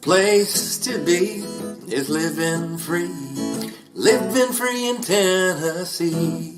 place to be is living free in Tennessee.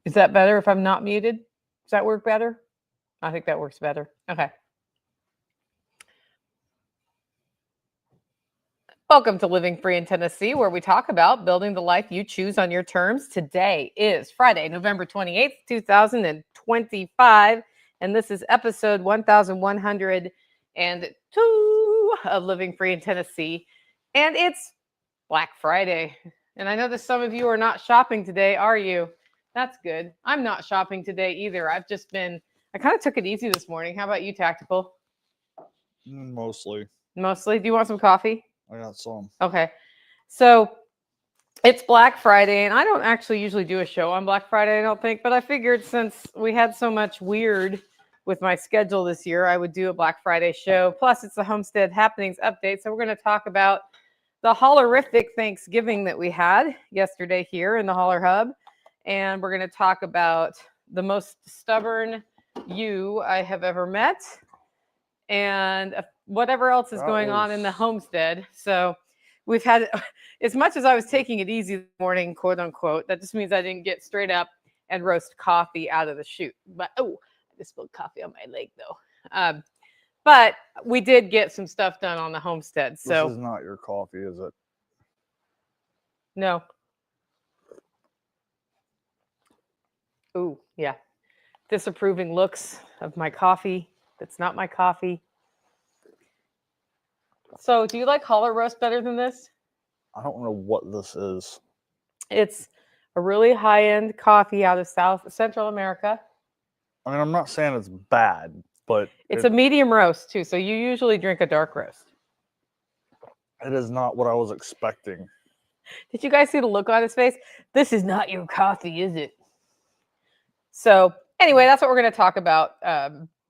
Is that better if I'm not muted? Does that work better? I think that works better. Okay. Welcome to Living Free in Tennessee, where we talk about building the life you choose on your terms. Today is Friday, November 28th, 2025, and this is episode 1102 of Living Free in Tennessee, and it's Black Friday. And I know that some of you are not shopping today, are you? That's good. I'm not shopping today either. I kind of took it easy this morning. How about you, Tactical? Mostly. Mostly? Do you want some coffee? I got some. Okay. So it's Black Friday, and I don't actually usually do a show on Black Friday, I don't think, but I figured since we had so much weird with my schedule this year, I would do a Black Friday show. Plus, it's the Homestead Happenings update. So we're going to talk about the Hollerific Thanksiving that we had yesterday here in the Holler Hub. And we're going to talk about the most stubborn you I have ever met and whatever else is going on in the homestead. So we've had, as much as I was taking it easy this morning, quote unquote, that just means I didn't get straight up and roast coffee out of the chute. But, I just spilled coffee on my leg though. But we did get some stuff done on the homestead. So this is not your coffee, is it? No. Ooh, yeah. Disapproving looks of my coffee. That's not my coffee. So, do you like Holler Roast better than this? I don't know what this is. It's a really high-end coffee out of Central America. I mean, I'm not saying it's bad, but it's a medium roast too. So you usually drink a dark roast. It is not what I was expecting. Did you guys see the look on his face? This is not your coffee, is it? So anyway, that's what we're going to talk about.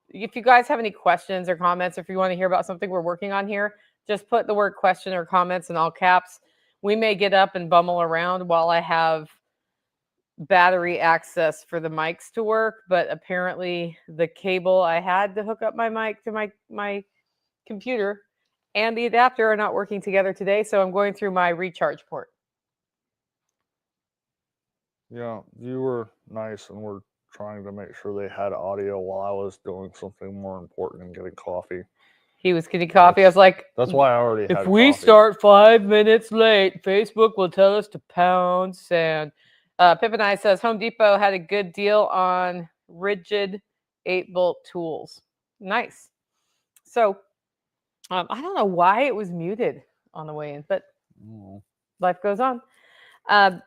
If you guys have any questions or comments, if you want to hear about something we're working on here, just put the word question or comments in all caps. We may get up and bummel around while I have battery access for the mics to work, but apparently the cable I had to hook up my mic to my computer and the adapter are not working together today, so I'm going through my recharge port. Yeah, you were nice and were trying to make sure they had audio while I was doing something more important than getting coffee. He was getting coffee. I was like, that's why I already had If we coffee. start 5 minutes late, Facebook will tell us to pound sand. Pip and I says Home Depot had a good deal on rigid 8-bolt tools. Nice. So I don't know why it was muted on the way in, but life goes on. Yeah,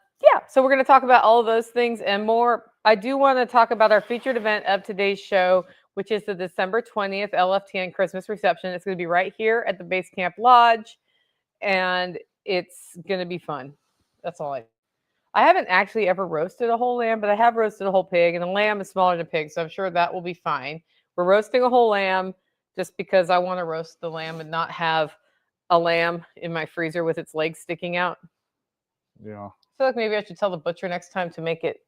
so we're going to talk about all of those things and more. I do want to talk about our featured event of today's show, which is the December 20th LFTN Christmas reception. It's going to be right here at the Base Camp Lodge, and it's going to be fun. That's all I haven't actually ever roasted a whole lamb, but I have roasted a whole pig, and a lamb is smaller than a pig, so I'm sure that will be fine. We're roasting a whole lamb just because I want to roast the lamb and not have a lamb in my freezer with its legs sticking out. Yeah. I feel like maybe I should tell the butcher next time to make it.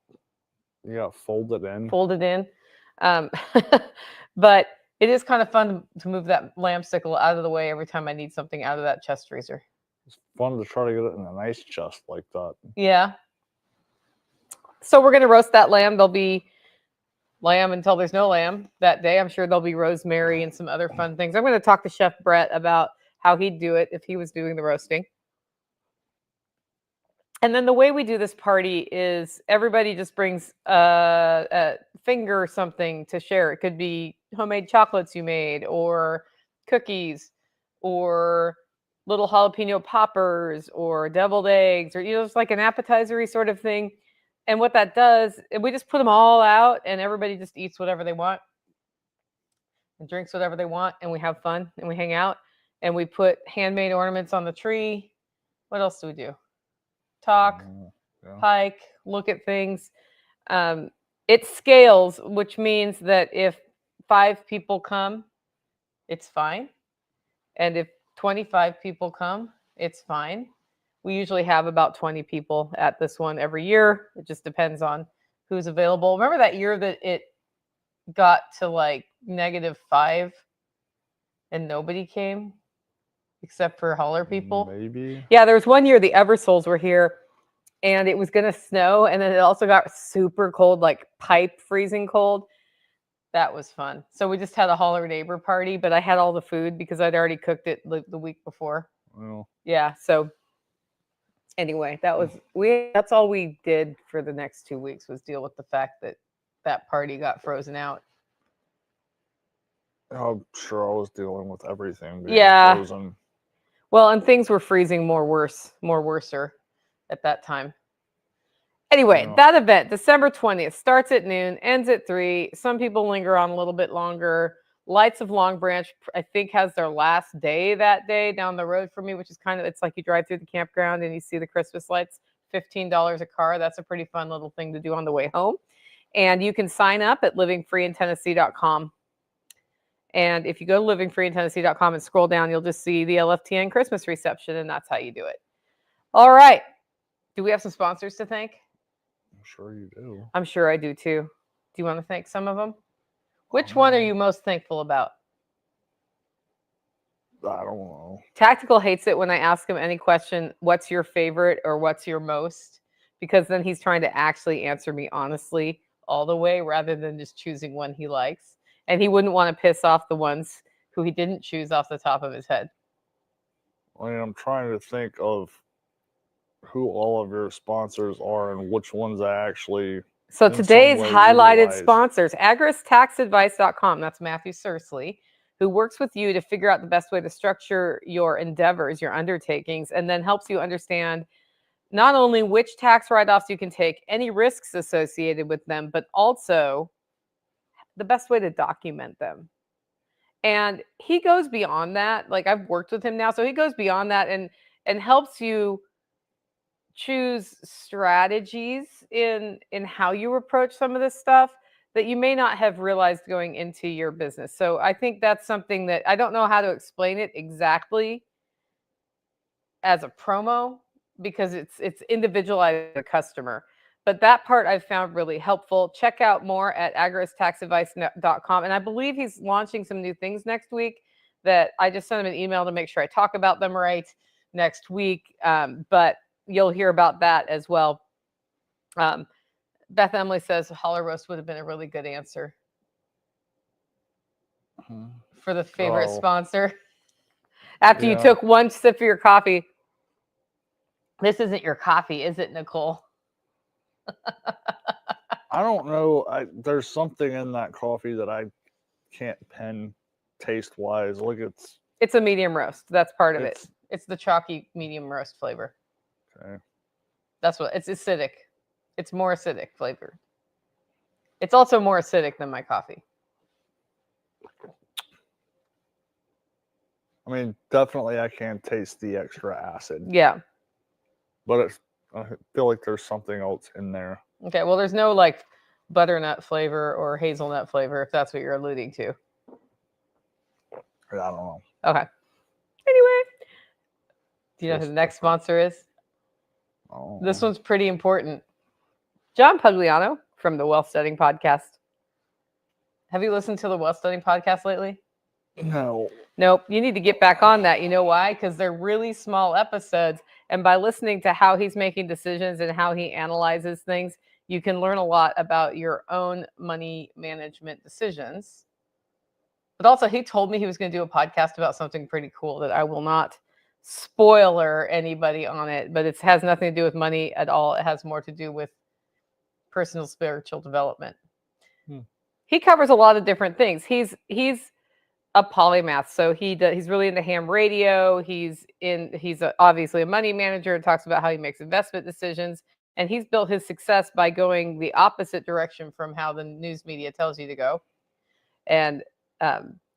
Yeah, fold it in. But it is kind of fun to move that lamb sickle out of the way every time I need something out of that chest freezer. It's fun to try to get it in a nice chest like that. Yeah. So we're going to roast that lamb. There'll be lamb until there's no lamb that day. I'm sure there'll be rosemary and some other fun things. I'm going to talk to Chef Brett about how he'd do it if he was doing the roasting. And then the way we do this party is everybody just brings a finger or something to share. It could be homemade chocolates you made or cookies or little jalapeno poppers or deviled eggs, or it's like an appetizer-y sort of thing. And what that does, we just put them all out, and everybody just eats whatever they want and drinks whatever they want, and we have fun and we hang out, and we put handmade ornaments on the tree. What else do we do? Talk, hike, look at things. It scales, which means that if 5 people come, it's fine. And if 25 people come, it's fine. We usually have about 20 people at this one every year. It just depends on who's available. Remember that year that it got to like -5 and nobody came except for Holler people? Maybe. Yeah, there was one year the Eversoles were here and it was going to snow. And then it also got super cold, like pipe freezing cold. That was fun. So we just had a Holler neighbor party, but I had all the food because I'd already cooked it the week before. Well, yeah. So anyway, that's all we did for the next 2 weeks was deal with the fact that that party got frozen out. I'm sure I was dealing with everything being frozen. Well, and things were freezing more worser at that time. Anyway, that event, December 20th, starts at noon, ends at 3. Some people linger on a little bit longer. Lights of Long Branch, I think, has their last day that day down the road from me, which is it's like you drive through the campground and you see the Christmas lights, $15 a car. That's a pretty fun little thing to do on the way home. And you can sign up at livingfreeintennessee.com. And if you go to livingfreeintennessee.com and scroll down, you'll just see the LFTN Christmas reception, and that's how you do it. All right. Do we have some sponsors to thank? I'm sure you do. I'm sure I do too. Do you want to thank some of them? Which one are you most thankful about? I don't know. Tactical hates it when I ask him any question, what's your favorite or what's your most? Because then he's trying to actually answer me honestly all the way rather than just choosing one he likes. And he wouldn't want to piss off the ones who he didn't choose off the top of his head. I mean, I'm trying to think of who all of your sponsors are and which ones I actually... So today's highlighted sponsors, agristaxadvice.com. That's Matthew Sursley, who works with you to figure out the best way to structure your endeavors, your undertakings, and then helps you understand not only which tax write-offs you can take, any risks associated with them, but also the best way to document them. And he goes beyond that. Like, I've worked with him now, so he goes beyond that and helps you choose strategies in how you approach some of this stuff that you may not have realized going into your business. So I think that's something that I don't know how to explain it exactly as a promo because it's individualized to the customer. But that part I've found really helpful. Check out more at agristaxadvice.com. And I believe he's launching some new things next week that I just sent him an email to make sure I talk about them right next week. But you'll hear about that as well. Beth Emily says Holler Roast would have been a really good answer for the favorite sponsor. After you took one sip of your coffee. This isn't your coffee, is it, Nicole? I don't know. There's something in that coffee that I can't pen taste-wise. Like it's a medium roast. That's part of it. It's the chalky medium roast flavor. Okay. That's what it's acidic. It's more acidic flavor. It's also more acidic than my coffee. I mean, definitely I can taste the extra acid. Yeah. But I feel like there's something else in there. Okay, well, there's no like butternut flavor or hazelnut flavor, if that's what you're alluding to. I don't know. Okay. Anyway, do you know who the next sponsor is? Oh. This one's pretty important. John Pugliano from the Wealth Studying Podcast. Have you listened to the Wealth Studying Podcast lately? No. Nope. You need to get back on that. You know why? Because they're really small episodes. And by listening to how he's making decisions and how he analyzes things, you can learn a lot about your own money management decisions. But also, he told me he was going to do a podcast about something pretty cool that I will not spoiler anybody on it. But it has nothing to do with money at all. It has more to do with personal spiritual development. He covers a lot of different things. He's a polymath. So he's really into ham radio. He's obviously a money manager and talks about how he makes investment decisions. And he's built his success by going the opposite direction from how the news media tells you to go. And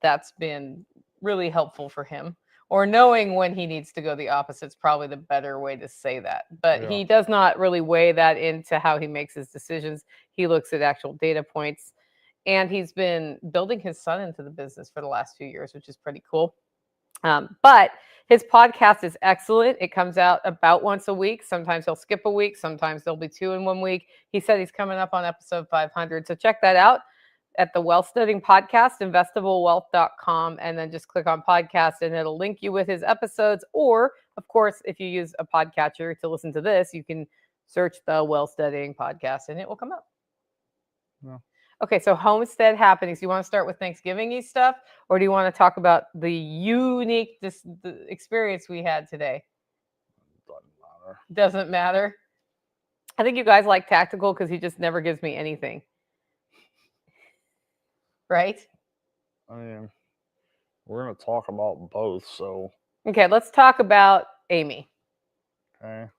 that's been really helpful for him. Or knowing when he needs to go the opposite is probably the better way to say that. But he does not really weigh that into how he makes his decisions. He looks at actual data points. And he's been building his son into the business for the last few years, which is pretty cool. But his podcast is excellent. It comes out about once a week. Sometimes he'll skip a week. Sometimes there'll be 2 in 1 week. He said he's coming up on episode 500. So check that out at the Wealth Studying Podcast, investablewealth.com, and then just click on podcast and it'll link you with his episodes. Or, of course, if you use a podcatcher to listen to this, you can search the Wealth Studying Podcast and it will come up. Yeah. Okay, so homestead happenings. You want to start with Thanksgiving-y stuff, or do you want to talk about the unique the experience we had today? Doesn't matter. I think you guys like Tactical because he just never gives me anything. Right? I mean, we're going to talk about both, so. Okay, let's talk about Amy. Okay.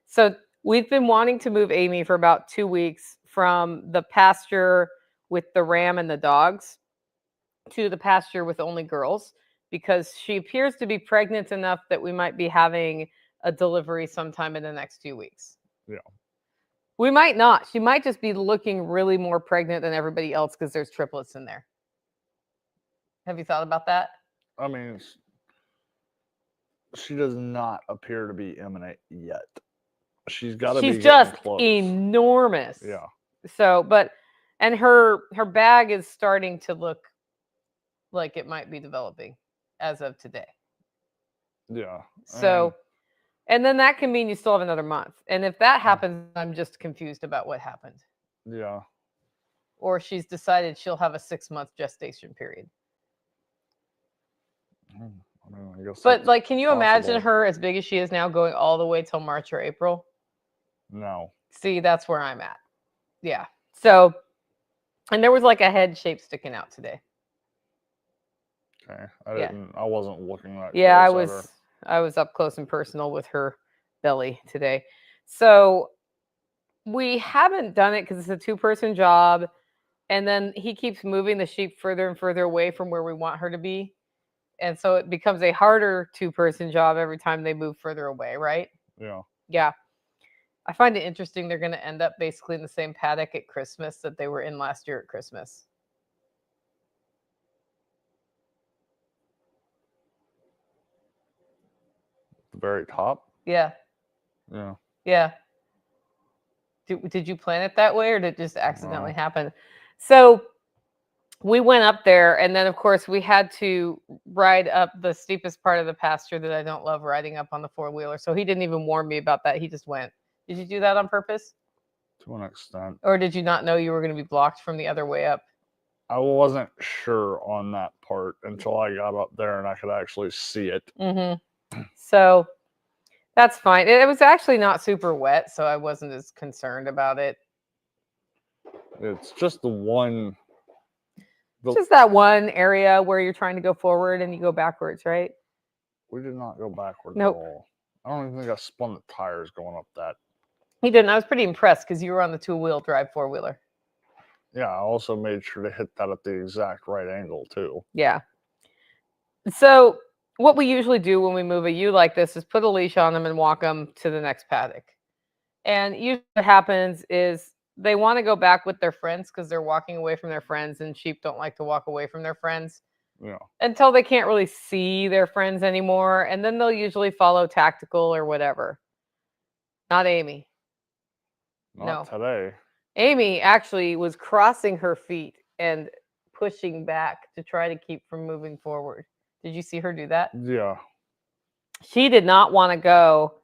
So we've been wanting to move Amy for about 2 weeks from the pasture with the ram and the dogs to the pasture with only girls, because she appears to be pregnant enough that we might be having a delivery sometime in the next 2 weeks. Yeah. We might not. She might just be looking really more pregnant than everybody else because there's triplets in there. Have you thought about that? I mean, she does not appear to be imminent yet. She's got to be She's just close. Enormous. Yeah. So, and her bag is starting to look like it might be developing as of today. Yeah. So, and then that can mean you still have another month. And if that happens, I'm just confused about what happened. Yeah. Or she's decided she'll have a 6-month gestation period. I mean, I guess But like, can you imagine possible. her as big as she is now going all the way till March or April? No. See, that's where I'm at. Yeah. So, and there was like a head shape sticking out today. Okay. I wasn't looking at. Yeah, I was up close and personal with her belly today. So we haven't done it because it's a 2-person job. And then he keeps moving the sheep further and further away from where we want her to be. And so it becomes a harder 2-person job every time they move further away, right? Yeah. Yeah. I find it interesting they're going to end up basically in the same paddock at Christmas that they were in last year at Christmas. The very top? Yeah. Yeah. Yeah. Did you plan it that way, or did it just accidentally happen? So we went up there, and then, of course, we had to ride up the steepest part of the pasture that I don't love riding up on the 4-wheeler. So he didn't even warn me about that. He just went. Did you do that on purpose? To an extent. Or did you not know you were going to be blocked from the other way up? I wasn't sure on that part until I got up there and I could actually see it. Mm-hmm. So that's fine. It was actually not super wet, so I wasn't as concerned about it. It's just the one. Just that one area where you're trying to go forward and you go backwards, right? We did not go backwards Nope. at all. I don't even think I spun the tires going up that. He didn't. I was pretty impressed because you were on the 2-wheel drive 4-wheeler. Yeah, I also made sure to hit that at the exact right angle too. Yeah. So what we usually do when we move a ewe like this is put a leash on them and walk them to the next paddock. And usually what happens is they want to go back with their friends because they're walking away from their friends, and sheep don't like to walk away from their friends. Yeah. Until they can't really see their friends anymore. And then they'll usually follow Tactical or whatever. Not Amy. Not today. Amy actually was crossing her feet and pushing back to try to keep from moving forward. Did you see her do that? Yeah. She did not want to go.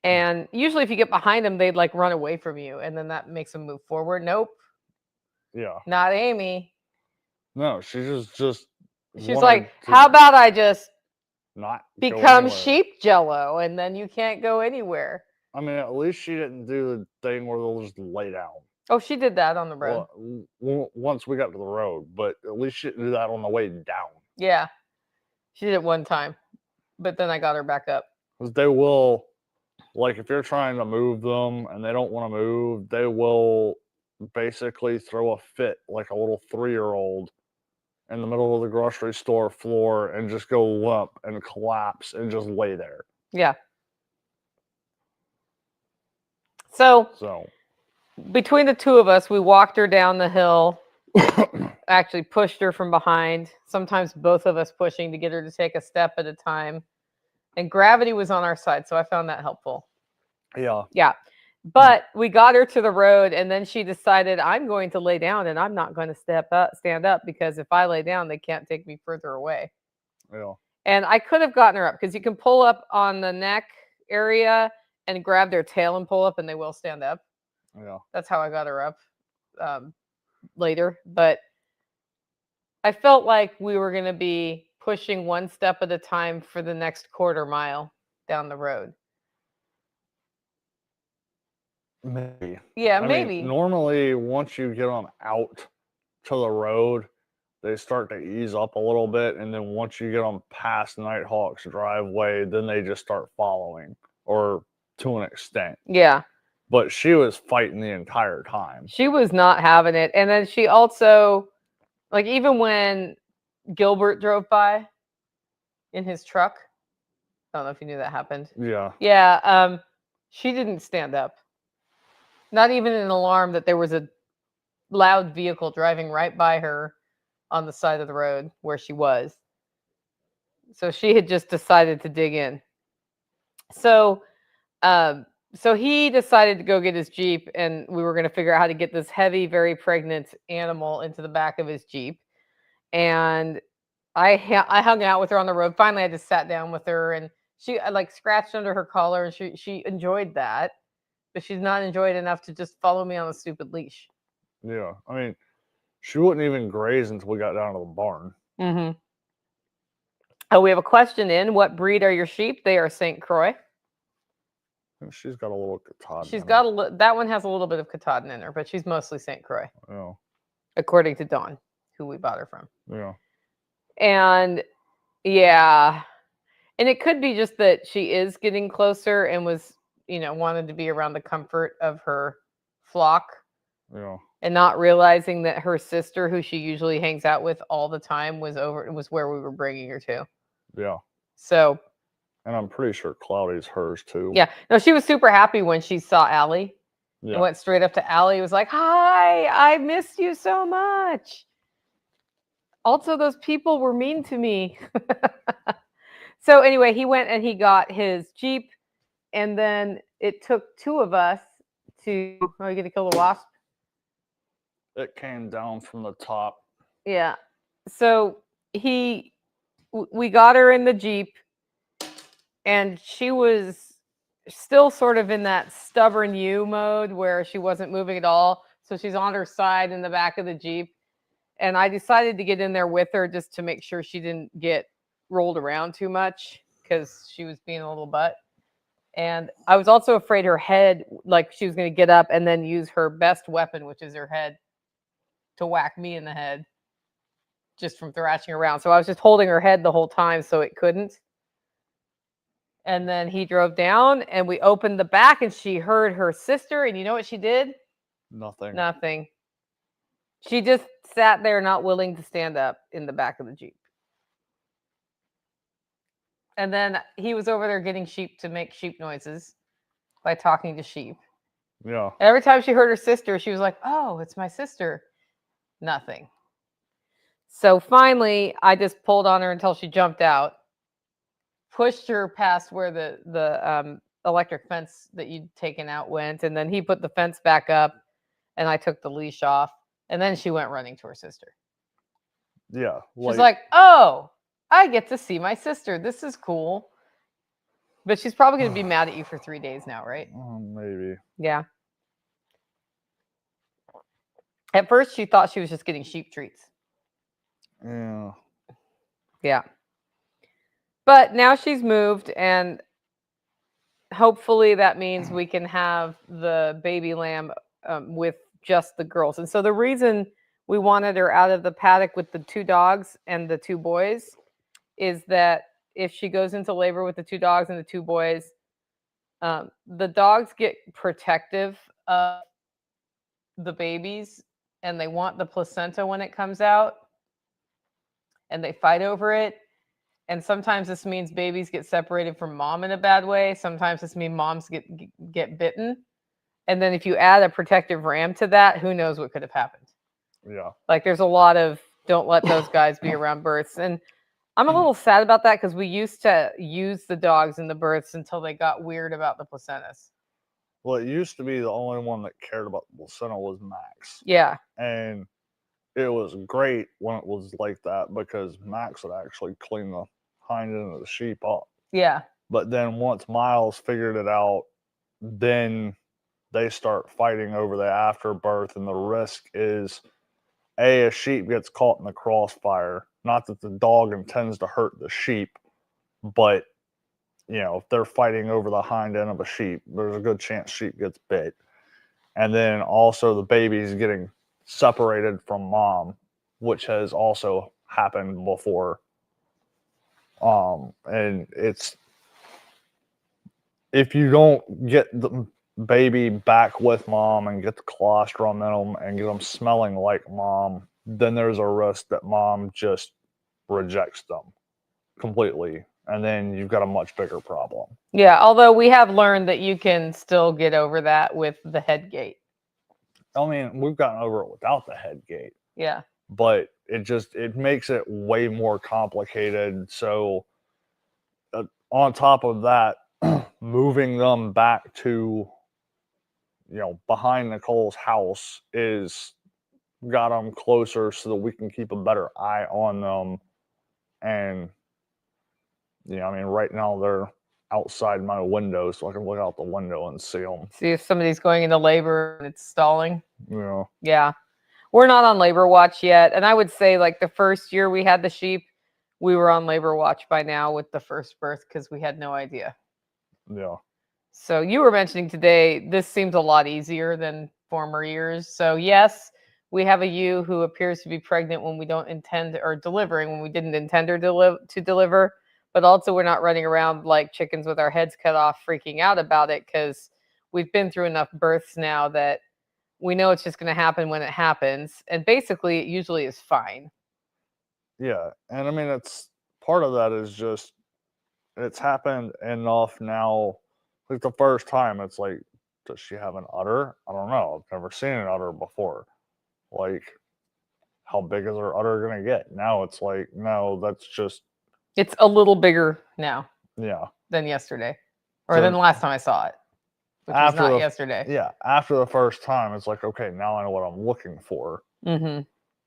And usually if you get behind them, they'd like run away from you. And then that makes them move forward. Nope. Yeah. Not Amy. No, she just. She's like, how about I just not become sheep jello and then you can't go anywhere. I mean, at least she didn't do the thing where they'll just lay down. Oh, she did that on the road. Well, once we got to the road, but at least she didn't do that on the way down. Yeah. She did it one time, but then I got her back up. Because they will, like, if you're trying to move them and they don't want to move, they will basically throw a fit like a little 3-year-old in the middle of the grocery store floor and just go limp and collapse and just lay there. Yeah. So So, between the two of us, we walked her down the hill, actually pushed her from behind, sometimes both of us pushing to get her to take a step at a time. And gravity was on our side, so I found that helpful. yeah. Yeah. But we got her to the road, and then she decided, I'm going to lay down and I'm not going to stand up, because if I lay down, they can't take me further away. Yeah. And I could have gotten her up, because you can pull up on the neck area and grab their tail and pull up, and they will stand up. Yeah. That's how I got her up later. But I felt like we were going to be pushing one step at a time for the next quarter mile down the road. Maybe. Yeah, I maybe. mean, normally, once you get them out to the road, they start to ease up a little bit. And then once you get them past Nighthawk's driveway, then they just start following, or to an extent. Yeah. But she was fighting the entire time. She was not having it. And then she also, like, even when Gilbert drove by in his truck, I don't know if you knew that happened. Yeah. Yeah. She didn't stand up. Not even an alarm that there was a loud vehicle driving right by her on the side of the road where she was. So she had just decided to dig in. So he decided to go get his Jeep, and we were going to figure out how to get this heavy, very pregnant animal into the back of his Jeep. And I hung out with her on the road. Finally, I just sat down with her, and I like scratched under her collar, and she enjoyed that, but she's not enjoyed enough to just follow me on a stupid leash. Yeah. I mean, she wouldn't even graze until we got down to the barn. Mm-hmm. Oh, we have a question in. What breed are your sheep? They are St. Croix. And she's got a little Katahdin. She's got that one has a little bit of Katahdin in her, but she's mostly St. Croix. Yeah. According to Dawn, who we bought her from. Yeah. And yeah. And it could be just that she is getting closer and was, wanted to be around the comfort of her flock. Yeah. And not realizing that her sister, who she usually hangs out with all the time, was where we were bringing her to. Yeah. So. And I'm pretty sure Cloudy's hers too. Yeah. No, she was super happy when she saw Allie. Yeah. And went straight up to Allie. Was like, "Hi, I missed you so much." Also, those people were mean to me. So anyway, he went and he got his Jeep, and then it took two of us to. Oh, you gonna kill the wasp? It came down from the top. Yeah. So we got her in the Jeep, and she was still sort of in that stubborn you mode where she wasn't moving at all. So she's on her side in the back of the Jeep. And I decided to get in there with her just to make sure she didn't get rolled around too much, because she was being a little butt. And I was also afraid her head, like she was going to get up and then use her best weapon, which is her head, to whack me in the head just from thrashing around. So I was just holding her head the whole time so it couldn't. And then he drove down, and we opened the back, and she heard her sister. And you know what she did? Nothing. She just sat there, not willing to stand up in the back of the Jeep. And then he was over there getting sheep to make sheep noises by talking to sheep. Yeah. And every time she heard her sister, she was like, "Oh, it's my sister." Nothing. So finally, I just pulled on her until she jumped out, pushed her past where the electric fence that you'd taken out went, and then he put the fence back up, and I took the leash off, and then she went running to her sister. Yeah. She's like, "Oh, I get to see my sister. This is cool." But she's probably going to be mad at you for 3 days now, right? Maybe. Yeah. At first, she thought she was just getting sheep treats. Yeah. Yeah. But now she's moved, and hopefully that means we can have the baby lamb with just the girls. And so the reason we wanted her out of the paddock with the 2 dogs and the 2 boys is that if she goes into labor with the 2 dogs and the 2 boys, the dogs get protective of the babies and they want the placenta when it comes out and they fight over it. And sometimes this means babies get separated from mom in a bad way. Sometimes this means moms get bitten. And then if you add a protective ram to that, who knows what could have happened. Yeah. Like there's a lot of don't let those guys be around births. And I'm a little sad about that because we used to use the dogs in the births until they got weird about the placentas. Well, it used to be the only one that cared about the placenta was Max. Yeah. And it was great when it was like that because Max would actually clean the hind end of the sheep up. Yeah. But then once Miles figured it out, then they start fighting over the afterbirth, and the risk is a sheep gets caught in the crossfire. Not that the dog intends to hurt the sheep, but if they're fighting over the hind end of a sheep, there's a good chance sheep gets bit. And then also the baby's getting separated from mom, which has also happened before. And it's if you don't get the baby back with mom and get the colostrum in them and get them smelling like mom, then there's a risk that mom just rejects them completely. And then you've got a much bigger problem. Yeah. Although we have learned that you can still get over that with the head gate. I mean, we've gotten over it without the head gate. Yeah. But it makes it way more complicated. So on top of that, moving them back to, behind Nicole's house is got them closer so that we can keep a better eye on them. And, right now they're outside my window so I can look out the window and see them. See if somebody's going into labor and it's stalling. Yeah. Yeah. We're not on labor watch yet. And I would say like the first year we had the sheep, we were on labor watch by now with the first birth because we had no idea. Yeah. So you were mentioning today, this seems a lot easier than former years. So yes, we have a ewe who appears to be pregnant when we don't intend or delivering when we didn't intend her to deliver. But also we're not running around like chickens with our heads cut off freaking out about it because we've been through enough births now that we know it's just going to happen when it happens. And basically, it usually is fine. Yeah. And I mean, it's part of that is just, it's happened enough now. Like the first time, it's like, does she have an udder? I don't know. I've never seen an udder before. Like, how big is her udder going to get? Now it's like, no, that's just. It's a little bigger now. Yeah. Than yesterday. Or than the last time I saw it. Which was not yesterday. Yeah. After the first time, it's like, okay, now I know what I'm looking for. Mm-hmm.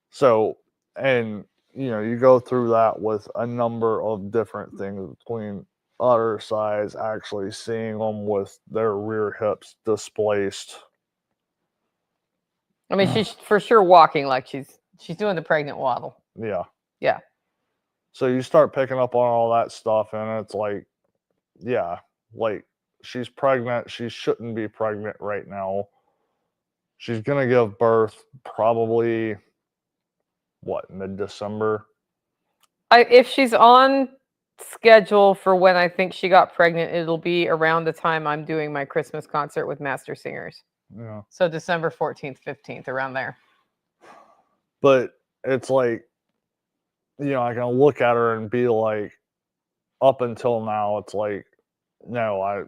So, and, you go through that with a number of different things between udder size, actually seeing them with their rear hips displaced. I mean, she's for sure walking like she's doing the pregnant waddle. Yeah. Yeah. So you start picking up on all that stuff, and it's like, yeah, like she's pregnant. She shouldn't be pregnant right now. She's going to give birth probably, mid-December? If she's on schedule for when I think she got pregnant, it'll be around the time I'm doing my Christmas concert with Master Singers. Yeah. So December 14th, 15th, around there. But it's like, I can look at her and be like, up until now, it's like, no,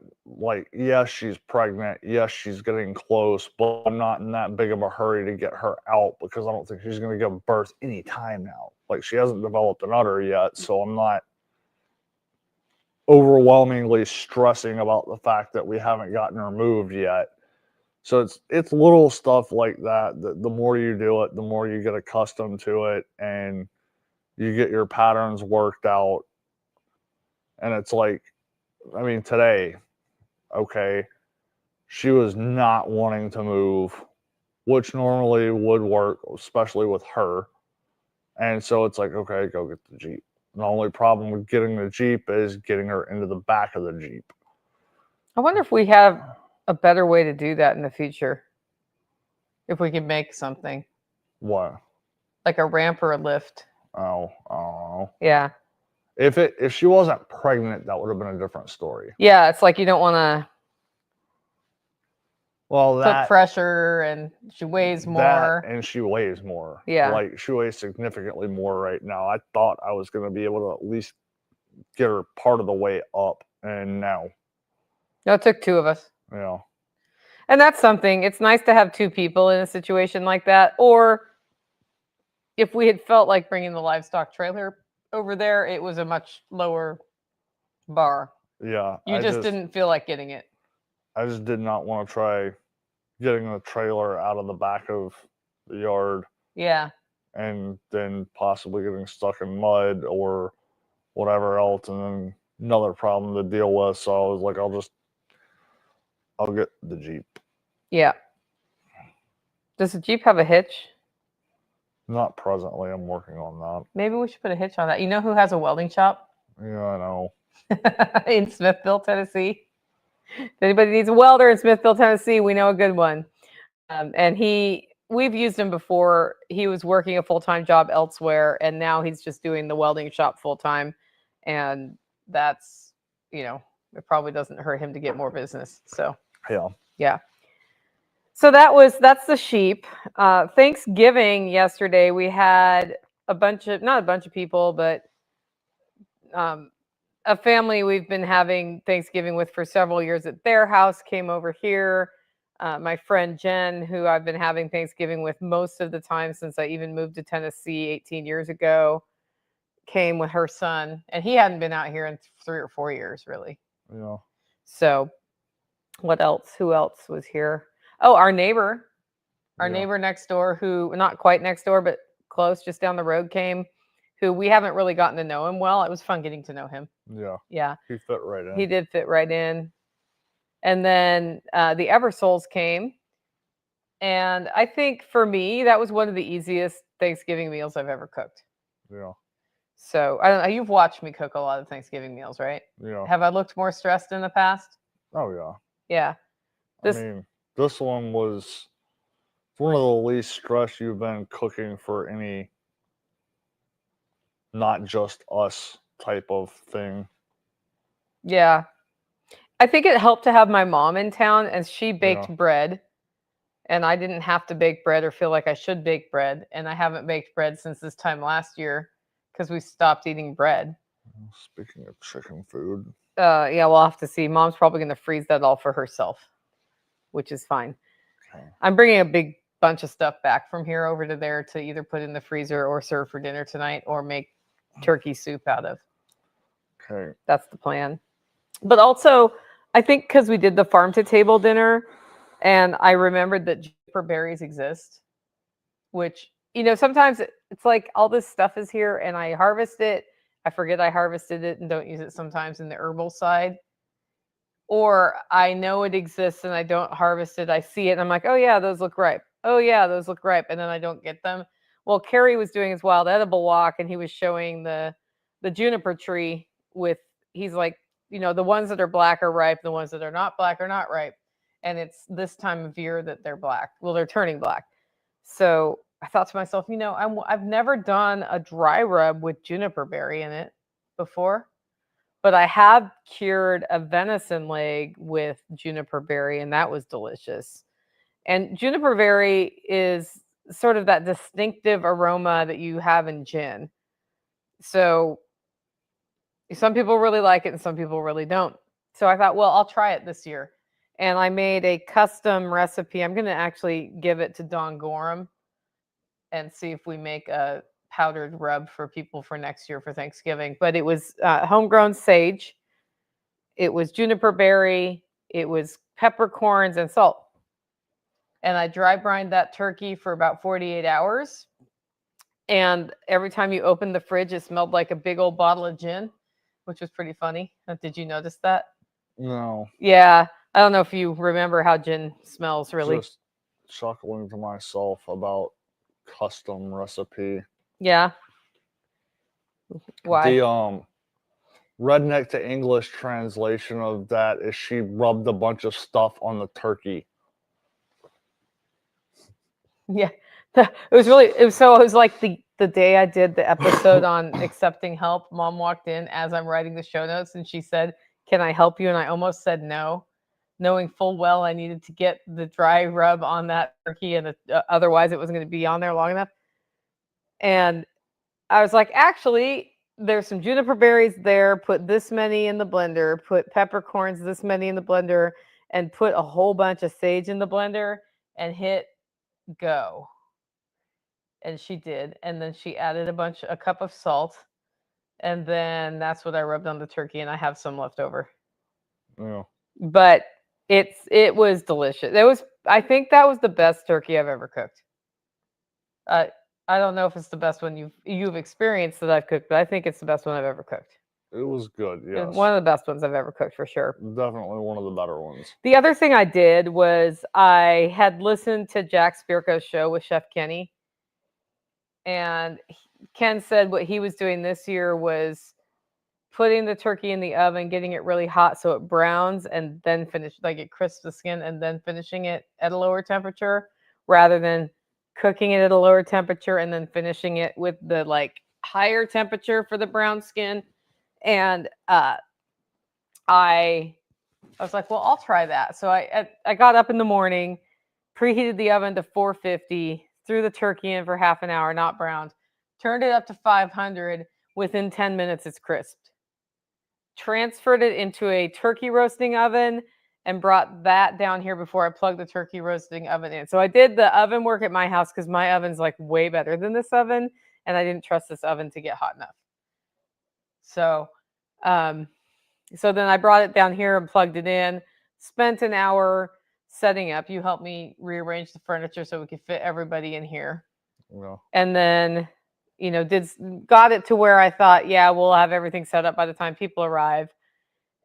yes, she's pregnant. Yes, she's getting close, but I'm not in that big of a hurry to get her out because I don't think she's going to give birth any time now. Like, she hasn't developed an udder yet, so I'm not overwhelmingly stressing about the fact that we haven't gotten her moved yet. So it's little stuff like that the more you do it, the more you get accustomed to it, and you get your patterns worked out. And it's like, I mean, today, okay, she was not wanting to move, which normally would work, especially with her. And so it's like, okay, go get the Jeep. The only problem with getting the Jeep is getting her into the back of the Jeep. I wonder if we have a better way to do that in the future. If we can make something. What? like a ramp or a lift. Oh, I don't know. Yeah. If she wasn't pregnant, that would have been a different story. Yeah, it's like you don't want to Well, put that pressure, and she weighs more. and she weighs more. Yeah. Like she weighs significantly more right now. I thought I was going to be able to at least get her part of the way up, and now, No, it took 2 of us. you know, And that's something. It's nice to have 2 people in a situation like that. Or if we had felt like bringing the livestock trailer over there, it was a much lower bar. yeah. You just didn't feel like getting it. I just did not want to try getting the trailer out of the back of the yard Yeah. and then possibly getting stuck in mud or whatever else, and then another problem to deal with. So I was like, I'll get the Jeep. Yeah. Does the Jeep have a hitch? Not presently. I'm working on that. Maybe we should put a hitch on that. You know who has a welding shop? Yeah, I know. In Smithville, Tennessee. If anybody needs a welder in Smithville, Tennessee, we know a good one. And we've used him before. He was working a full-time job elsewhere, and now he's just doing the welding shop full-time. And that's, it probably doesn't hurt him to get more business. So yeah. So that's the sheep. Thanksgiving yesterday, we had not a bunch of people, but a family we've been having Thanksgiving with for several years at their house came over here. My friend Jen, who I've been having Thanksgiving with most of the time since I even moved to Tennessee 18 years ago, came with her son, and he hadn't been out here in 3 or 4 years, really. Yeah. So what else? Who else was here? Oh, our neighbor next door, who not quite next door, but close, just down the road, came, who we haven't really gotten to know him well. It was fun getting to know him. Yeah. Yeah. He fit right in. He did fit right in. And then the Eversoles came. And I think for me, that was one of the easiest Thanksgiving meals I've ever cooked. Yeah. So I don't know. You've watched me cook a lot of Thanksgiving meals, right? Yeah. Have I looked more stressed in the past? Oh, yeah. Yeah. This one was one of the least stress you've been cooking for any not just us type of thing. Yeah. I think it helped to have my mom in town, and she baked bread, and I didn't have to bake bread or feel like I should bake bread. And I haven't baked bread since this time last year because we stopped eating bread. Speaking of chicken food. Yeah, we'll have to see. Mom's probably going to freeze that all for herself, which is fine. Okay. I'm bringing a big bunch of stuff back from here over to there to either put in the freezer or serve for dinner tonight or make turkey soup out of. Okay. That's the plan. But also, I think because we did the farm to table dinner, and I remembered that juniper berries exist, which, sometimes it's like all this stuff is here and I harvest it. I forget I harvested it and don't use it sometimes in the herbal side. Or I know it exists and I don't harvest it. I see it and I'm like, oh yeah, those look ripe. Oh yeah, those look ripe. And then I don't get them. Well, Kerry was doing his wild edible walk and he was showing the juniper tree with, he's like, the ones that are black are ripe. The ones that are not black are not ripe. And it's this time of year that they're black. Well, they're turning black. So I thought to myself, I've never done a dry rub with juniper berry in it before, but I have cured a venison leg with juniper berry, and that was delicious. And juniper berry is sort of that distinctive aroma that you have in gin. So some people really like it and some people really don't. So I thought, well, I'll try it this year. And I made a custom recipe. I'm going to actually give it to Don Gorham and see if we make a powdered rub for people for next year for Thanksgiving. But it was homegrown sage. It was juniper berry. It was peppercorns and salt. And I dry brined that turkey for about 48 hours. And every time you opened the fridge, it smelled like a big old bottle of gin, which was pretty funny. Did you notice that? No. Yeah. I don't know if you remember how gin smells, really. Just chuckling to myself about custom recipe. Yeah. Why? The redneck to English translation of that is she rubbed a bunch of stuff on the turkey. Yeah. It was like the day I did the episode on accepting help. Mom walked in as I'm writing the show notes, and she said, "Can I help you?" And I almost said no, knowing full well I needed to get the dry rub on that turkey, and otherwise it wasn't going to be on there long enough. And I was like, actually, there's some juniper berries there. Put this many in the blender. Put peppercorns, this many in the blender, and put a whole bunch of sage in the blender, and hit go. And she did. And then she added a cup of salt. And then that's what I rubbed on the turkey, and I have some left over. Yeah. But it was delicious. I think that was the best turkey I've ever cooked. I don't know if it's the best one you've experienced that I've cooked, but I think it's the best one I've ever cooked. It was good, yes. One of the best ones I've ever cooked, for sure. Definitely one of the better ones. The other thing I did was I had listened to Jack Spirko's show with Chef Kenny. And Ken said what he was doing this year was putting the turkey in the oven, getting it really hot so it browns, and then it crisps the skin, and then finishing it at a lower temperature, rather than cooking it at a lower temperature and then finishing it with the higher temperature for the brown skin. And I was like, well, I'll try that. So I got up in the morning, preheated the oven to 450, threw the turkey in for half an hour, not browned, turned it up to 500. Within 10 minutes, it's crisped. Transferred it into a turkey roasting oven and brought that down here before I plugged the turkey roasting oven in. So I did the oven work at my house because my oven's way better than this oven, and I didn't trust this oven to get hot enough. So, so then I brought it down here and plugged it in, spent an hour setting up. You helped me rearrange the furniture so we could fit everybody in here. Yeah. And then, got it to where I thought, yeah, we'll have everything set up by the time people arrive.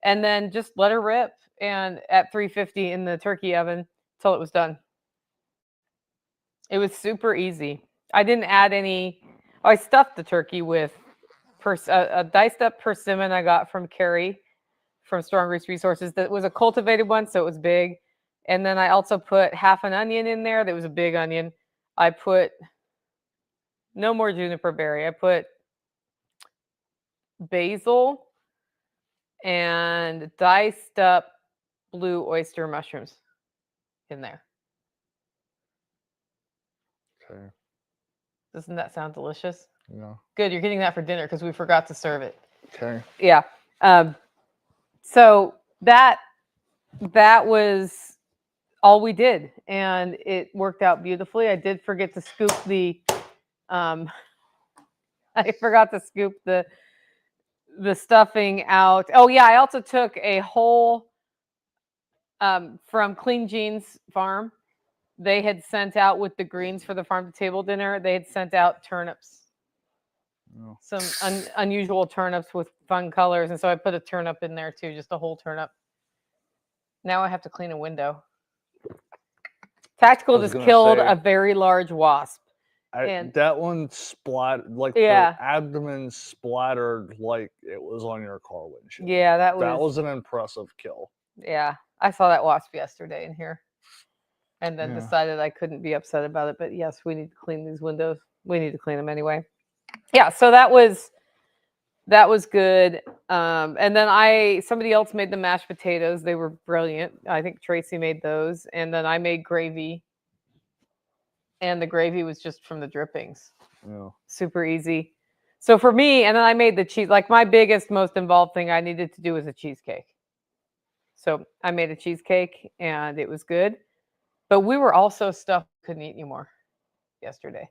And then just let her rip, and at 350 in the turkey oven till it was done. It was super easy. I didn't add any. I stuffed the turkey with a diced up persimmon I got from Carrie from Strong Roots Resources. That was a cultivated one, so it was big. And then I also put half an onion in there. That was a big onion. I put no more juniper berry. I put basil and diced up blue oyster mushrooms in there. Okay. Doesn't that sound delicious? Yeah. Good. You're getting that for dinner because we forgot to serve it. Okay. Yeah. So that was all we did, and it worked out beautifully. I did forget to scoop I forgot to scoop the stuffing out. Oh yeah, I also took a whole from Clean Jeans Farm. They had sent out with the greens for the farm to table dinner. They had sent out turnips, some unusual turnips with fun colors, and so I put a turnip in there too, just a whole turnip. Now I have to clean a window. Tactical just killed a very large wasp. That one splattered, the abdomen splattered like it was on your car windshield. Yeah, that was an impressive kill. Yeah, I saw that wasp yesterday in here, and then decided I couldn't be upset about it. But yes, we need to clean these windows. We need to clean them anyway. Yeah, so that was good. And then somebody else made the mashed potatoes. They were brilliant. I think Tracy made those, and then I made gravy. And the gravy was just from the drippings. Yeah. Super easy. So for me, and then I made the cheese. My biggest, most involved thing I needed to do was a cheesecake. So I made a cheesecake, and it was good. But we were all so stuffed, couldn't eat anymore yesterday.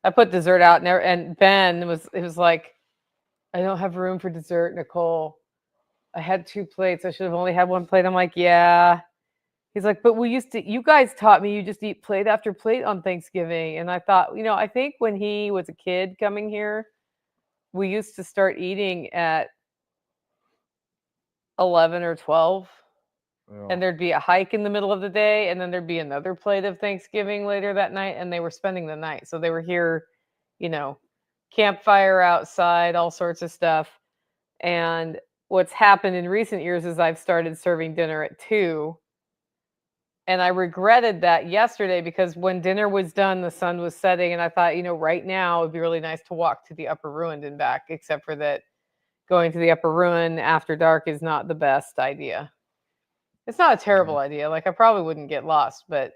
I put dessert out, and Ben was like, I don't have room for dessert, Nicole. I had 2 plates. I should have only had 1 plate. I'm like, yeah. He's like, but you guys taught me you just eat plate after plate on Thanksgiving. And I thought, I think when he was a kid coming here, we used to start eating at 11 or 12. Yeah. And there'd be a hike in the middle of the day, and then there'd be another plate of Thanksgiving later that night, and they were spending the night. So they were here, campfire outside, all sorts of stuff. And what's happened in recent years is I've started serving dinner at 2. And I regretted that yesterday because when dinner was done, the sun was setting, and I thought, right now it'd be really nice to walk to the upper ruin and back, except for that going to the upper ruin after dark is not the best idea. It's not a terrible idea. Like, I probably wouldn't get lost, but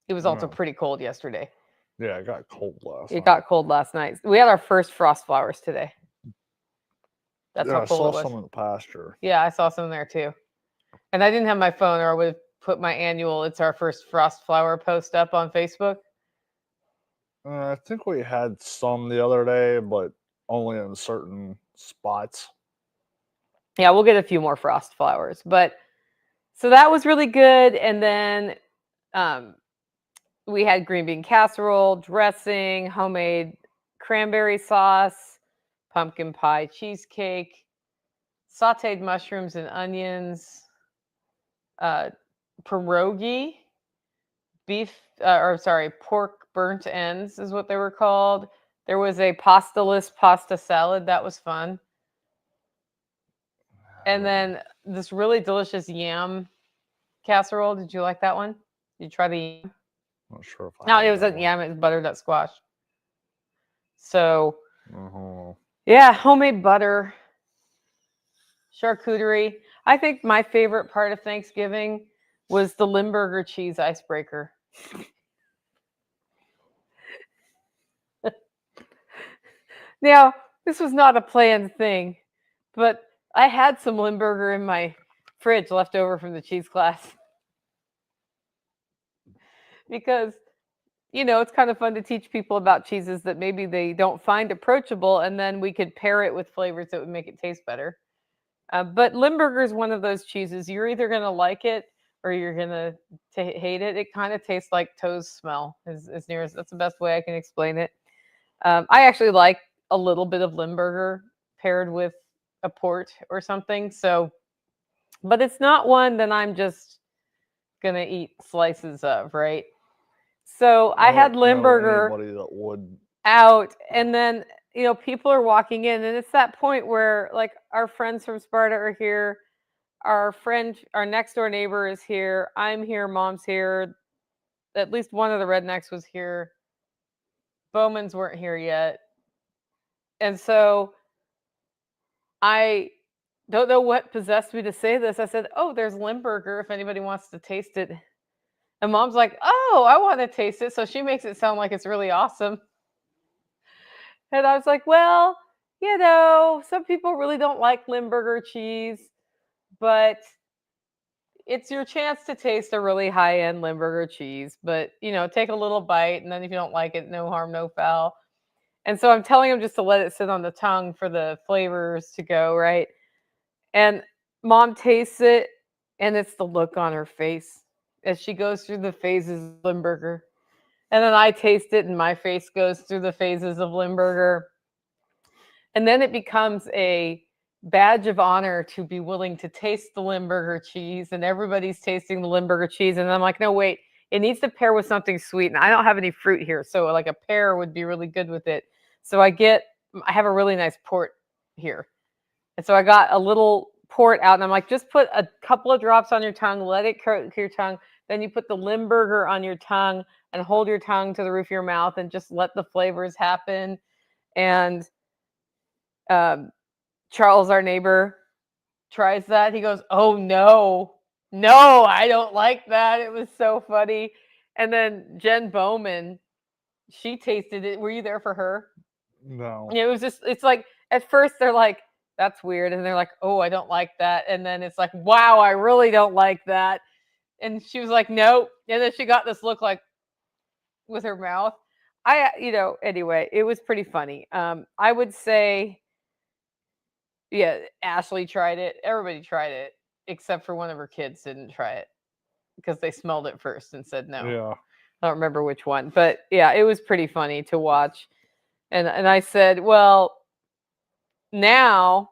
it was also pretty cold yesterday. Yeah, it got cold last night. It got cold last night. We had our first frost flowers today. That's how cold it was. I saw some in the pasture. Yeah, I saw some there too. And I didn't have my phone, or I would have put my annual "It's Our First Frost Flower" post up on Facebook. I think we had some the other day, but only in certain spots. Yeah, we'll get a few more frost flowers. But so that was really good. And then we had green bean casserole, dressing, homemade cranberry sauce, pumpkin pie cheesecake, sauteed mushrooms and onions, pierogi, pork burnt ends is what they were called. There was a pastaless pasta salad. That was fun. And then this really delicious yam casserole. Did you like that one? Did you try the yam? Not sure if No, it wasn't yam. It was butternut squash. So, yeah, homemade butter, charcuterie. I think my favorite part of Thanksgiving was the Limburger cheese icebreaker. Now, this was not a planned thing, but I had some Limburger in my fridge left over from the cheese class. Because, it's kind of fun to teach people about cheeses that maybe they don't find approachable, and then we could pair it with flavors that would make it taste better. But Limburger is one of those cheeses. You're either going to like it or you're going to hate it. It kind of tastes like toes smell, that's the best way I can explain it. I actually like a little bit of Limburger paired with a port or something. So, but it's not one that I'm just going to eat slices of, right? So I had Limburger that would out, and then people are walking in, and it's that point where like our friends from Sparta are here, our next door neighbor is here, I'm here, Mom's here, at least one of the rednecks was here, Bowman's weren't here yet, and so I don't know what possessed me to say this. I said, "Oh, there's Limburger if anybody wants to taste it." And Mom's like, "Oh, I want to taste it." So she makes it sound like it's really awesome. And I was like, "Well, some people really don't like Limburger cheese, but it's your chance to taste a really high-end Limburger cheese. But, take a little bite, and then if you don't like it, no harm, no foul." And so I'm telling him just to let it sit on the tongue for the flavors to go, right? And Mom tastes it, and it's the look on her face as she goes through the phases of Limburger. And then I taste it, and my face goes through the phases of Limburger. And then it becomes a badge of honor to be willing to taste the Limburger cheese, and everybody's tasting the Limburger cheese. And I'm like, no, wait, it needs to pair with something sweet. And I don't have any fruit here, so like a pear would be really good with it. So I have a really nice port here. And so I got a little port out, and I'm like, just put a couple of drops on your tongue, let it coat your tongue. Then you put the Limburger on your tongue and hold your tongue to the roof of your mouth and just let the flavors happen. And Charles, our neighbor, tries that. He goes, "Oh, no, I don't like that." It was so funny. And then Jen Bowman, she tasted it. Were you there for her? No. It was it's like, at first they're like, "That's weird." And they're like, "Oh, I don't like that." And then it's like, "Wow, I really don't like that." And she was like, "Nope." And then she got this look like with her mouth. Anyway, it was pretty funny. I would say, yeah, Ashley tried it. Everybody tried it, except for one of her kids didn't try it because they smelled it first and said no. Yeah. I don't remember which one, but yeah, it was pretty funny to watch. And I said, well, now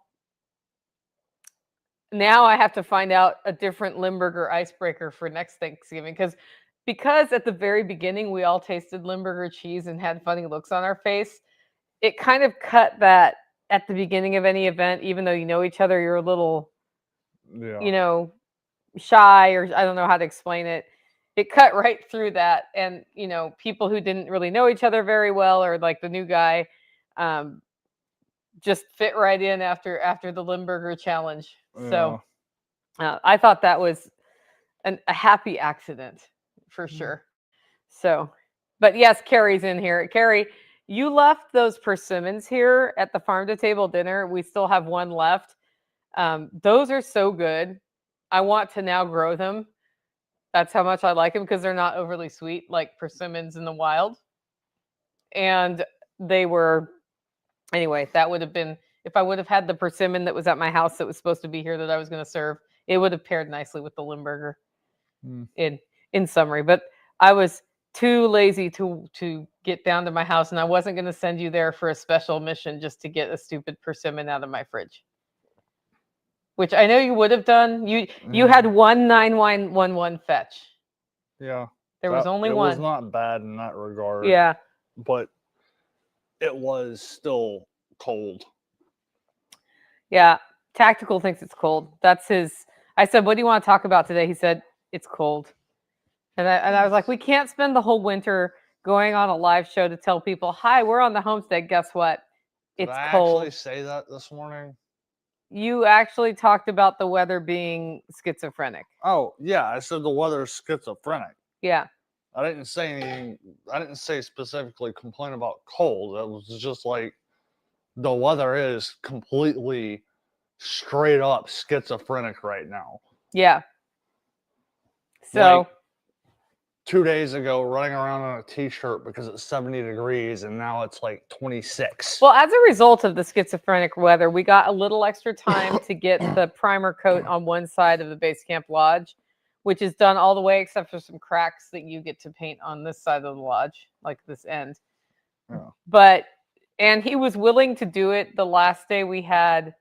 I have to find out a different Limburger icebreaker for next Thanksgiving, because at the very beginning we all tasted Limburger cheese and had funny looks on our face. It kind of cut that at the beginning of any event, even though you know each other, you're a little, shy, or I don't know how to explain it. It cut right through that, and people who didn't really know each other very well, or like the new guy, just fit right in after the Limburger challenge. So I thought that was a happy accident for sure. So, but yes, Carrie's in here. Carrie, you left those persimmons here at the farm to table dinner. We still have one left. Those are so good. I want to now grow them. That's how much I like them, because they're not overly sweet like persimmons in the wild. And they were, anyway, that would have been, if I would have had the persimmon that was at my house that was supposed to be here that I was going to serve, it would have paired nicely with the Limburger in summary. But I was too lazy to get down to my house, and I wasn't going to send you there for a special mission just to get a stupid persimmon out of my fridge, which I know you would have done. You had 19111 fetch. Yeah. There was only one. It was not bad in that regard. Yeah. But it was still cold. Yeah. Tactical thinks it's cold. That's his. I said, what do you want to talk about today? He said, it's cold. And I was like, we can't spend the whole winter going on a live show to tell people, hi, we're on the homestead. Guess what? It's cold. Did I actually say that this morning? You actually talked about the weather being schizophrenic. Oh, yeah. I said the weather's schizophrenic. Yeah. I didn't say anything. I didn't say specifically complain about cold. It was just like the weather is completely straight up schizophrenic right now. Yeah. So like 2 days ago, running around in a t-shirt because it's 70 degrees and now it's like 26. Well, as a result of the schizophrenic weather, we got a little extra time to get the primer coat on one side of the base camp lodge, which is done all the way except for some cracks that you get to paint on this side of the lodge, like this end. Yeah. And he was willing to do it the last day we had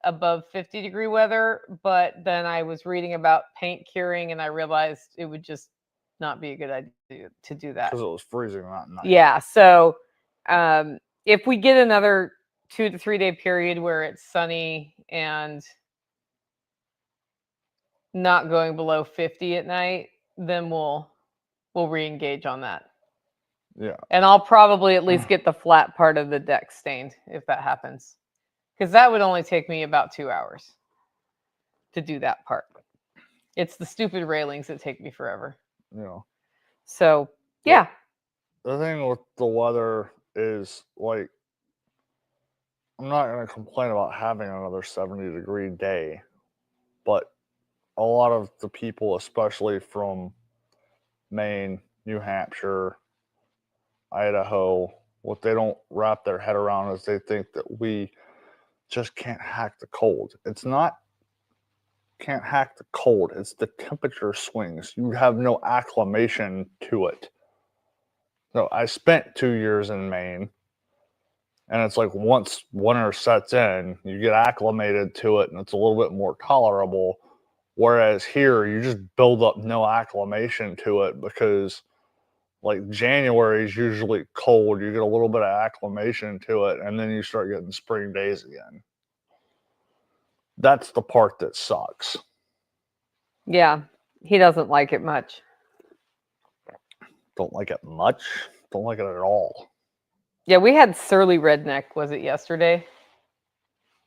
above 50-degree weather, but then I was reading about paint curing and I realized it would just not be a good idea to do that. Because it was freezing that night. Yeah, so if we get another 2 to 3 day period where it's sunny and not going below 50 at night, then we'll re-engage on that. Yeah. And I'll probably at least get the flat part of the deck stained if that happens. Because that would only take me about 2 hours to do that part. It's the stupid railings that take me forever. Yeah. So, yeah. The thing with the weather is, like, I'm not going to complain about having another 70-degree day, but a lot of the people, especially from Maine, New Hampshire, Idaho, what they don't wrap their head around is they think that we just can't hack the cold. It's not can't hack the cold. It's the temperature swings. You have no acclimation to it. So I spent 2 years in Maine, and it's like once winter sets in, you get acclimated to it and it's a little bit more tolerable. Whereas here, you just build up no acclimation to it because like January is usually cold. You get a little bit of acclimation to it, and then you start getting spring days again. That's the part that sucks. Yeah, he doesn't like it much. Don't like it much. Don't like it at all. Yeah, we had surly redneck. Was it yesterday?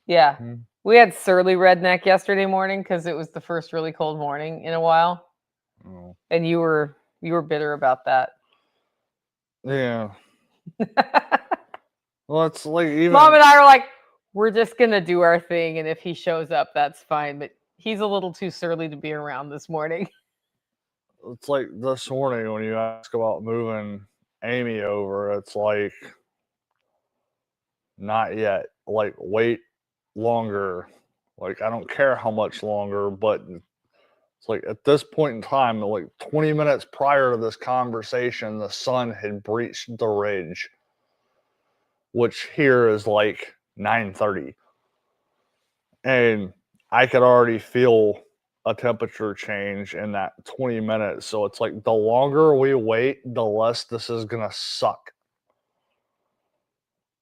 Yeah, we had surly redneck yesterday morning because it was the first really cold morning in a while, and you were bitter about that. Yeah. Well, it's like even Mom and I are like, we're just gonna do our thing, and if he shows up, that's fine. But he's a little too surly to be around this morning. It's like this morning when you ask about moving Amy over, it's like not yet. Like wait longer. Like I don't care how much longer, but it's like at this point in time, like 20 minutes prior to this conversation, the sun had breached the ridge, which here is like 9:30. And I could already feel a temperature change in that 20 minutes. So it's like the longer we wait, the less this is going to suck.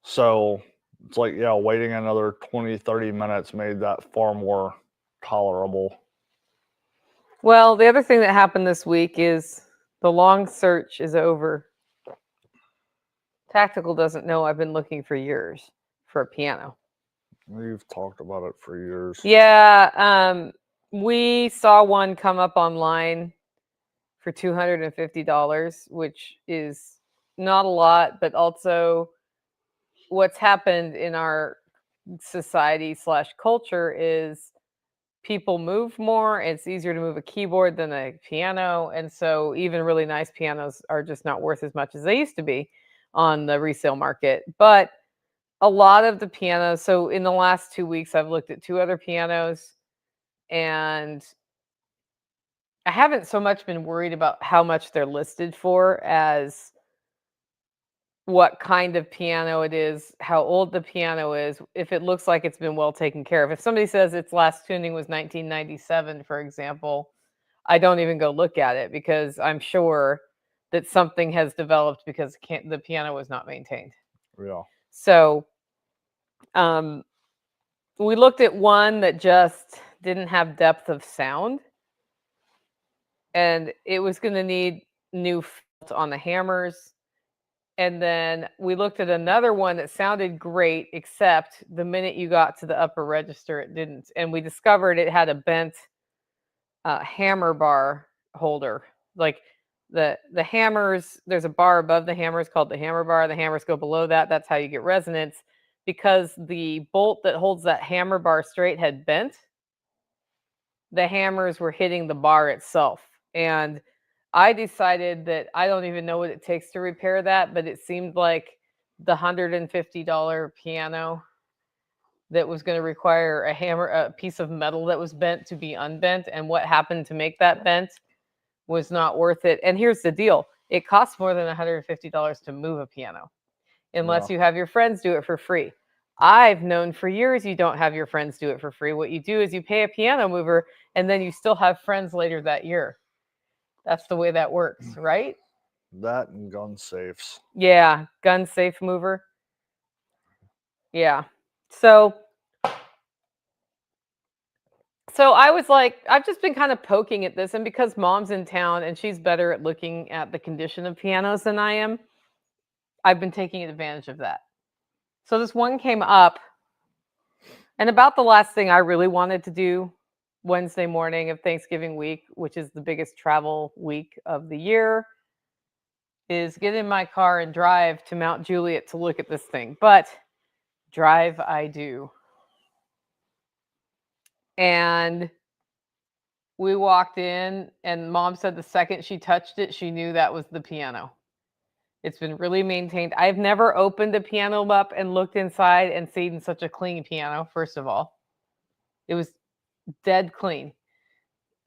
So it's like, yeah, waiting another 20, 30 minutes made that far more tolerable. Well, the other thing that happened this week is the long search is over. Tactical doesn't know I've been looking for years for a piano. We've talked about it for years. Yeah, we saw one come up online for $250, which is not a lot, but also what's happened in our society / culture is people move more. It's easier to move a keyboard than a piano. And so even really nice pianos are just not worth as much as they used to be on the resale market. But a lot of the pianos, so in the last 2 weeks, I've looked at 2 other pianos, and I haven't so much been worried about how much they're listed for as what kind of piano it is, how old the piano is, if it looks like it's been well taken care of. If somebody says its last tuning was 1997, for example, I don't even go look at it because I'm sure that something has developed because the piano was not maintained. Yeah. So we looked at one that just didn't have depth of sound, and it was going to need new felt on the hammers. And then we looked at another one that sounded great, except the minute you got to the upper register, it didn't. And we discovered it had a bent hammer bar holder. Like the hammers, there's a bar above the hammers called the hammer bar. The hammers go below that. That's how you get resonance. Because the bolt that holds that hammer bar straight had bent, the hammers were hitting the bar itself. And I decided that I don't even know what it takes to repair that, but it seemed like the $150 piano that was going to require a piece of metal that was bent to be unbent, and what happened to make that bent was not worth it. And here's the deal. It costs more than $150 to move a piano, unless you have your friends do it for free. I've known for years you don't have your friends do it for free. What you do is you pay a piano mover, and then you still have friends later that year. That's the way that works, right? That and gun safes. Yeah, gun safe mover. Yeah. So I was like, I've just been kind of poking at this, and because Mom's in town and she's better at looking at the condition of pianos than I am, I've been taking advantage of that. So this one came up, and about the last thing I really wanted to do Wednesday morning of Thanksgiving week, which is the biggest travel week of the year, is get in my car and drive to Mount Juliet to look at this thing. But drive I do. And we walked in, and Mom said the second she touched it, she knew that was the piano. It's been really maintained. I've never opened a piano up and looked inside and seen such a clean piano, first of all. It was dead clean.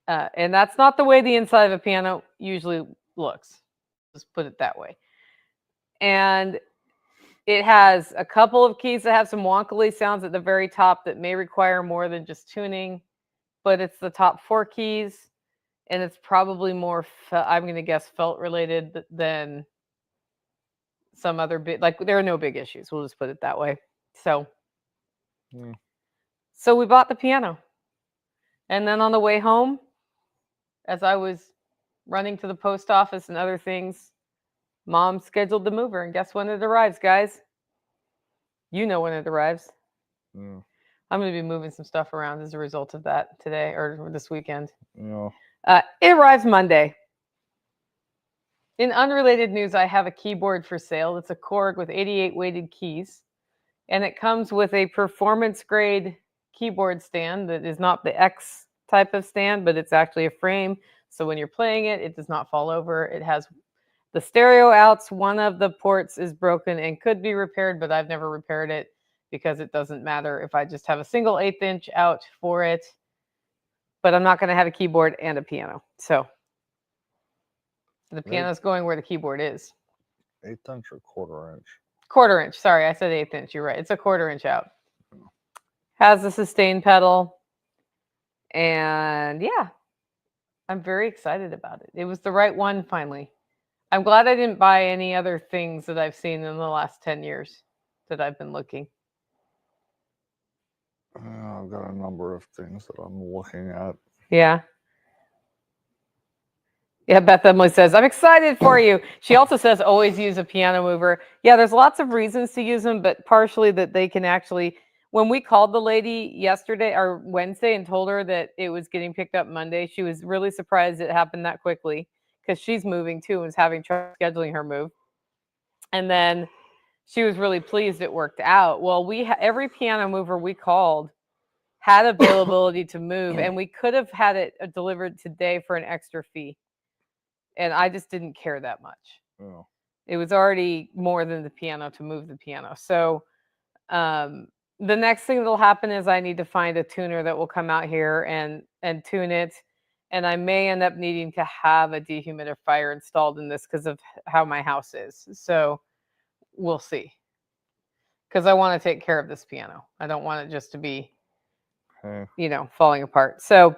And that's not the way the inside of a piano usually looks. Let's put it that way. And it has a couple of keys that have some wonkily sounds at the very top that may require more than just tuning, but it's the top 4 keys, and it's probably more, I'm going to guess, felt related than some other big, like there are no big issues. We'll just put it that way. So we bought the piano. And then on the way home, as I was running to the post office and other things, Mom scheduled the mover, and guess when it arrives, guys? You know when it arrives. I'm going to be moving some stuff around as a result of that today or this weekend. It arrives Monday. In unrelated news, I have a keyboard for sale. It's a Korg with 88 weighted keys, and it comes with a performance grade keyboard stand that is not the X type of stand, but it's actually a frame. So when you're playing it, it does not fall over. It has the stereo outs. One of the ports is broken and could be repaired, but I've never repaired it because it doesn't matter if I just have a single 1/8 inch out for it. But I'm not going to have a keyboard and a piano. So the piano's going where the keyboard is. 1/8 inch or 1/4 inch? 1/4 inch. Sorry, I said 1/8 inch. You're right. It's a 1/4 inch out. Has the sustain pedal. And yeah, I'm very excited about it. It was the right one finally. I'm glad I didn't buy any other things that I've seen in the last 10 years that I've been looking. I've got a number of things that I'm looking at. Yeah. Yeah, Beth Emily says, I'm excited for you. She also says, always use a piano mover. Yeah, there's lots of reasons to use them, but partially that they can actually, when we called the lady yesterday or Wednesday and told her that it was getting picked up Monday, she was really surprised it happened that quickly because she's moving too and was having trouble scheduling her move. And then she was really pleased it worked out. Well, every piano mover we called had availability to move, and we could have had it delivered today for an extra fee. And I just didn't care that much. Oh. It was already more than the piano to move the piano. So the next thing that'll happen is I need to find a tuner that will come out here and tune it. And I may end up needing to have a dehumidifier installed in this because of how my house is. So we'll see. Because I want to take care of this piano. I don't want it just to be, falling apart. So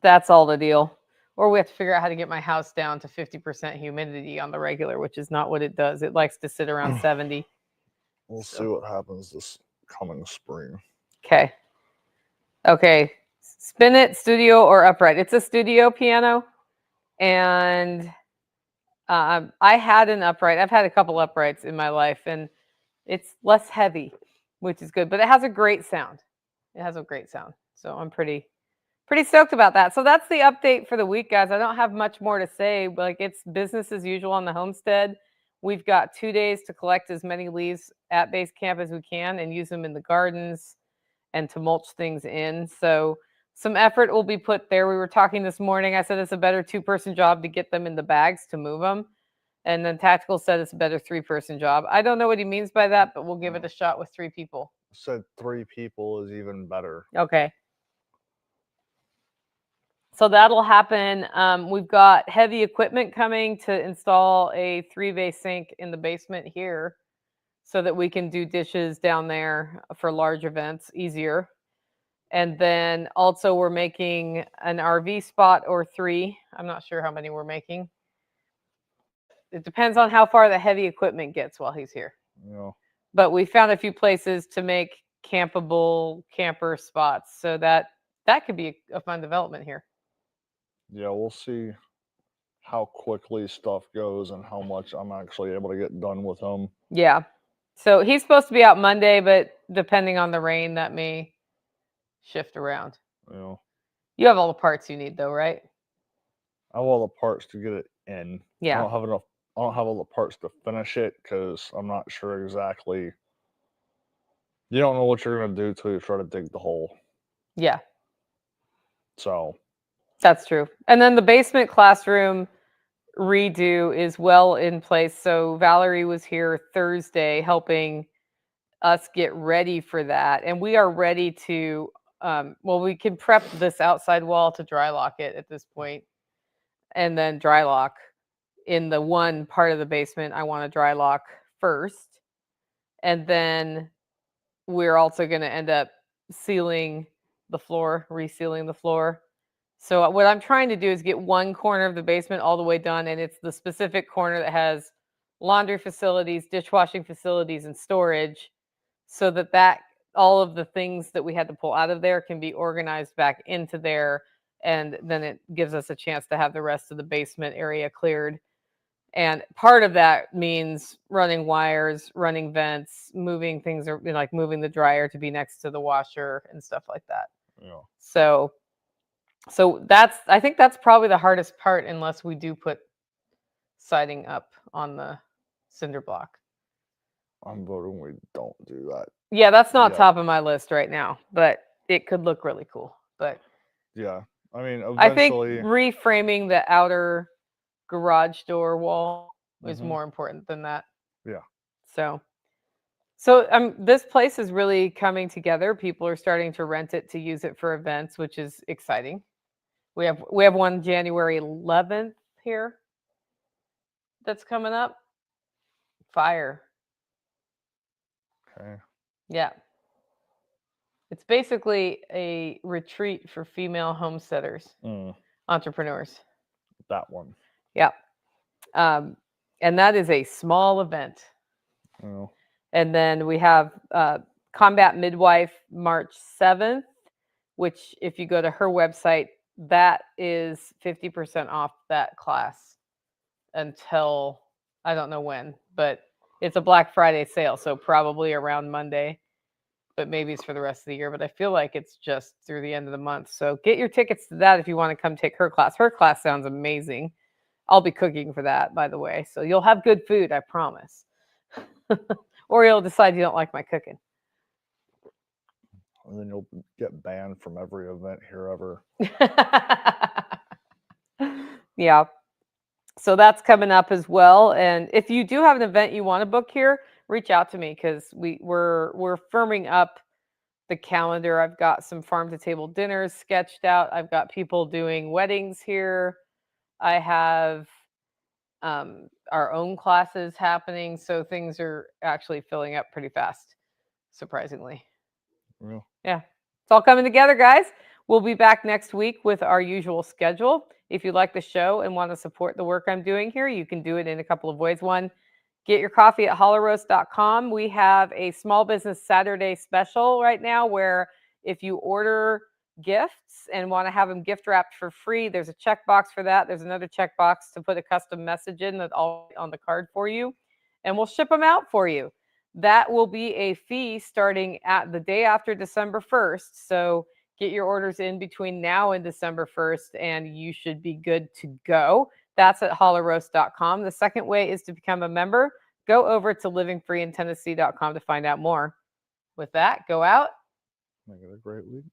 that's all the deal. Or we have to figure out how to get my house down to 50% humidity on the regular, which is not what it does. It likes to sit around 70. We'll see what happens this coming spring. Okay. Spin it, studio, or upright. It's a studio piano. And I had an upright. I've had a couple uprights in my life, and it's less heavy, which is good. But it has a great sound. So I'm pretty stoked about that. So that's the update for the week, guys. I don't have much more to say. Like, it's business as usual on the homestead. We've got 2 days to collect as many leaves at base camp as we can and use them in the gardens and to mulch things in. So some effort will be put there. We were talking this morning. I said it's a better 2-person job to get them in the bags to move them. And then Tactical said it's a better 3-person job. I don't know what he means by that, but we'll give it a shot with 3 people. Said 3 people is even better. Okay. So that'll happen. We've got heavy equipment coming to install a 3-vase sink in the basement here so that we can do dishes down there for large events easier. And then also we're making an RV spot or 3. I'm not sure how many we're making. It depends on how far the heavy equipment gets while he's here. Yeah. But we found a few places to make campable camper spots. So that could be a fun development here. Yeah, we'll see how quickly stuff goes and how much I'm actually able to get done with him. Yeah. So he's supposed to be out Monday, but depending on the rain, that may shift around. Yeah. You have all the parts you need, though, right? I have all the parts to get it in. Yeah. I don't have all the parts to finish it because I'm not sure exactly. You don't know what you're going to do till you try to dig the hole. Yeah. So. That's true. And then the basement classroom redo is well in place. So Valerie was here Thursday helping us get ready for that. And we are ready to, we can prep this outside wall to dry lock it at this point. And then dry lock in the one part of the basement I want to dry lock first. And then we're also going to end up resealing the floor. So what I'm trying to do is get one corner of the basement all the way done, and it's the specific corner that has laundry facilities, dishwashing facilities, and storage, so that all of the things that we had to pull out of there can be organized back into there, and then it gives us a chance to have the rest of the basement area cleared. And part of that means running wires, running vents, moving things, like moving the dryer to be next to the washer and stuff like that. Yeah. So I think that's probably the hardest part, unless we do put siding up on the cinder block. I'm voting we don't do that. Yeah, that's not top of my list right now, but it could look really cool. But yeah, I mean, eventually, I think reframing the outer garage door wall is more important than that. Yeah. So this place is really coming together. People are starting to rent it to use it for events, which is exciting. We have one January 11th here that's coming up. Fire. Okay. Yeah. It's basically a retreat for female homesteaders, entrepreneurs. That one. Yeah. And that is a small event. Oh. And then we have Combat Midwife March 7th, which if you go to her website, that is 50% off that class until I don't know when, but it's a Black Friday sale, so probably around Monday, but maybe it's for the rest of the year. But I feel like it's just through the end of the month. So get your tickets to that if you want to come take her class. Her class sounds amazing. I'll be cooking for that, by the way. So you'll have good food, I promise. Or you'll decide you don't like my cooking. And then you'll get banned from every event here ever. Yeah. So that's coming up as well. And if you do have an event you want to book here, reach out to me because we're firming up the calendar. I've got some farm to table dinners sketched out. I've got people doing weddings here. I have our own classes happening. So things are actually filling up pretty fast, surprisingly. Yeah. Yeah. It's all coming together, guys. We'll be back next week with our usual schedule. If you like the show and want to support the work I'm doing here, you can do it in a couple of ways. One, get your coffee at hollerroast.com. We have a small business Saturday special right now where if you order gifts and want to have them gift wrapped for free, there's a checkbox for that. There's another checkbox to put a custom message in that's all on the card for you, and we'll ship them out for you. That will be a fee starting at the day after December 1st. So get your orders in between now and December 1st, and you should be good to go. That's at hollerroast.com. The second way is to become a member. Go over to livingfreeintennessee.com to find out more. With that, go out. Make it a great week.